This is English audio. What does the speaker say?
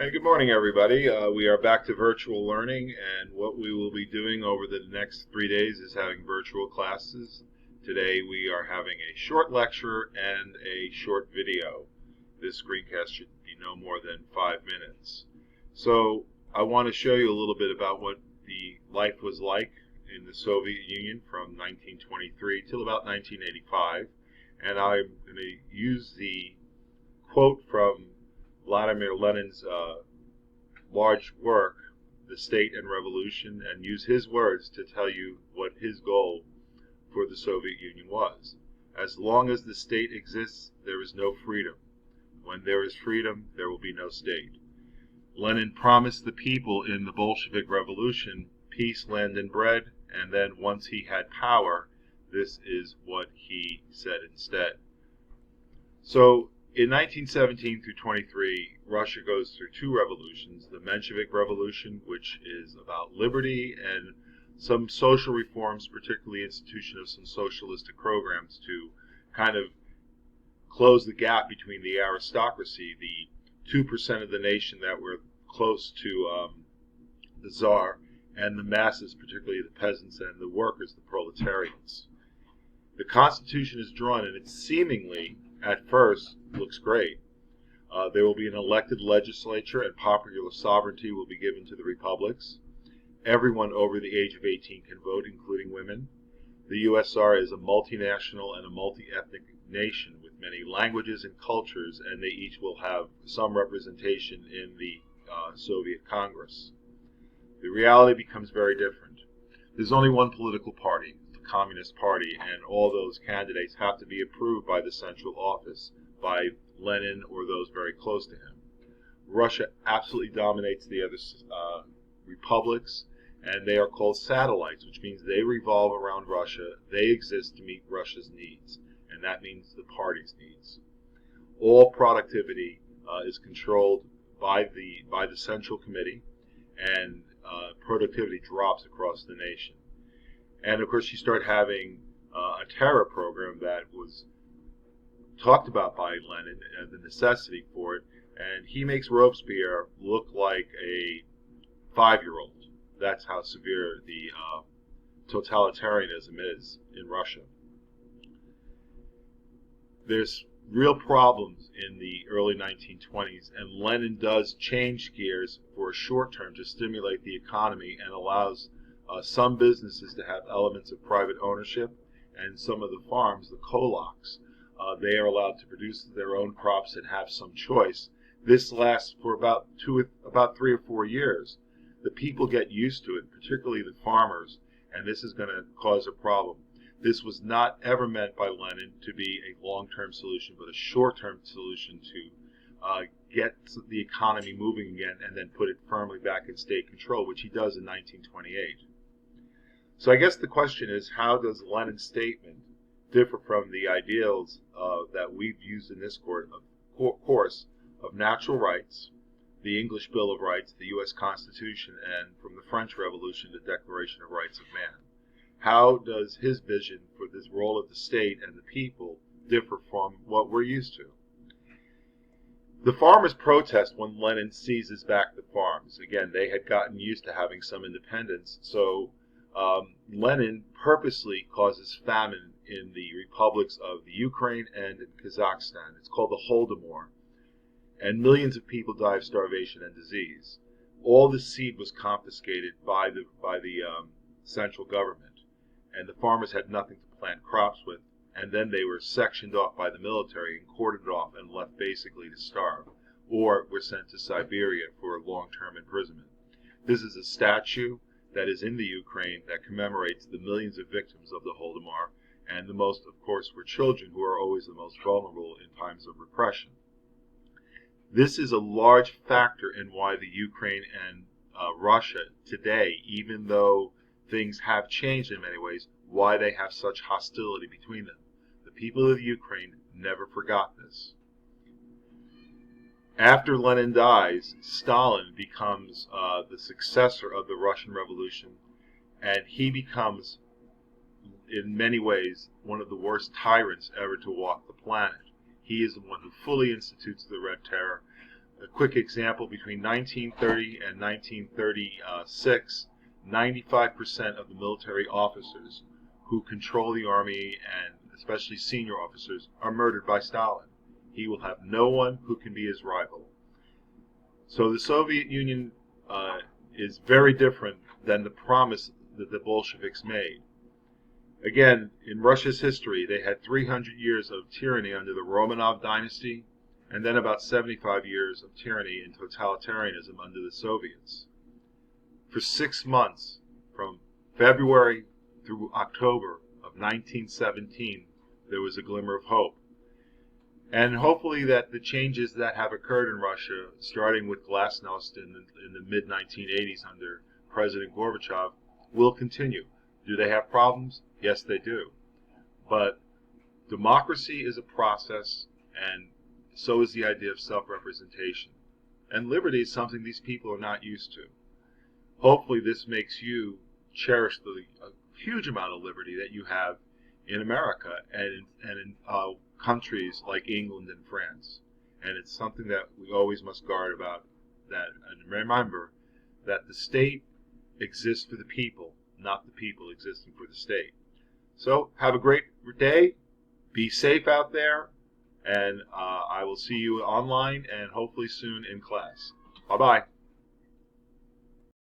And good morning, everybody. We are back to virtual learning, and what we will be doing over the next 3 days is having virtual classes. Today we are having a short lecture and a short video. This screencast should be no more than 5 minutes. So I want to show you a little bit about what the life was like in the Soviet Union from 1923 till about 1985. And I'm going to use the quote from Vladimir Lenin's large work, The State and Revolution, and use his words to tell you what his goal for the Soviet Union was. As long as the state exists, there is no freedom. When there is freedom, there will be no state. Lenin promised the people in the Bolshevik Revolution peace, land, and bread, and then once he had power, this is what he said instead. So in 1917 through 23, Russia goes through two revolutions: the Menshevik Revolution, which is about liberty and some social reforms, particularly institution of some socialistic programs to kind of close the gap between the aristocracy, the 2% of the nation that were close to the Tsar, and the masses, particularly the peasants and the workers, the proletarians. The Constitution is drawn, and it seemingly, at first, looks great. There will be an elected legislature, and popular sovereignty will be given to the republics. Everyone over the age of 18 can vote, including women. The USSR is a multinational and a multi-ethnic nation with many languages and cultures, and they each will have some representation in the Soviet Congress. The reality becomes very different. There's only one political party, the Communist Party, and all those candidates have to be approved by the central office, by Lenin or those very close to him. Russia absolutely dominates the other republics, and they are called satellites, which means they revolve around Russia. They exist to meet Russia's needs, and that means the party's needs. All productivity is controlled by the Central Committee, and productivity drops across the nation. And of course, you start having a terror program that was talked about by Lenin and the necessity for it, and he makes Robespierre look like a 5-year-old. That's how severe the totalitarianism is in Russia. There's real problems in the early 1920s, and Lenin does change gears for a short term to stimulate the economy and allows some businesses to have elements of private ownership, and some of the farms, the kolaks, they are allowed to produce their own crops and have some choice. This lasts for about 3 or 4 years. The people get used to it, particularly the farmers, and this is going to cause a problem. This was not ever meant by Lenin to be a long-term solution, but a short-term solution to get the economy moving again and then put it firmly back in state control, which he does in 1928. So I guess the question is, how does Lenin's statement differ from the ideals that we've used in this course of natural rights, the English Bill of Rights, the U.S. Constitution, and from the French Revolution, the Declaration of Rights of Man? How does his vision for this role of the state and the people differ from what we're used to? The farmers protest when Lenin seizes back the farms. Again, they had gotten used to having some independence, so Lenin purposely causes famine in the republics of the Ukraine and in Kazakhstan. It's called the Holodomor, and millions of people die of starvation and disease. All the seed was confiscated by the central government, and the farmers had nothing to plant crops with, and then they were sectioned off by the military and cordoned off and left basically to starve, or were sent to Siberia for long-term imprisonment. This is a statue that is in the Ukraine that commemorates the millions of victims of the Holodomor, and the most, of course, were children, who are always the most vulnerable in times of repression. This is a large factor in why the Ukraine and Russia today, even though things have changed in many ways, why they have such hostility between them. The people of Ukraine never forgot this. After Lenin dies, Stalin becomes the successor of the Russian Revolution, and he becomes, in many ways, one of the worst tyrants ever to walk the planet. He is the one who fully institutes the Red Terror, quick example, between 1930 and 1936, 95% of the military officers who control the army, and especially senior officers, are murdered by Stalin. He will have no one who can be his rival. So the Soviet Union is very different than the promise that the Bolsheviks made. Again, in Russia's history, they had 300 years of tyranny under the Romanov dynasty, and then about 75 years of tyranny and totalitarianism under the Soviets. For 6 months, from February through October of 1917, there was a glimmer of hope. And hopefully that the changes that have occurred in Russia, starting with Glasnost in the mid-1980s under President Gorbachev, will continue. Do they have problems? Yes, they do. But democracy is a process, and so is the idea of self-representation. And liberty is something these people are not used to. Hopefully this makes you cherish the huge amount of liberty that you have in America and in countries like England and France. And it's something that we always must guard about that. And remember that the state exists for the people, not the people existing for the state. So have a great day. Be safe out there. And I will see you online and hopefully soon in class. Bye-bye.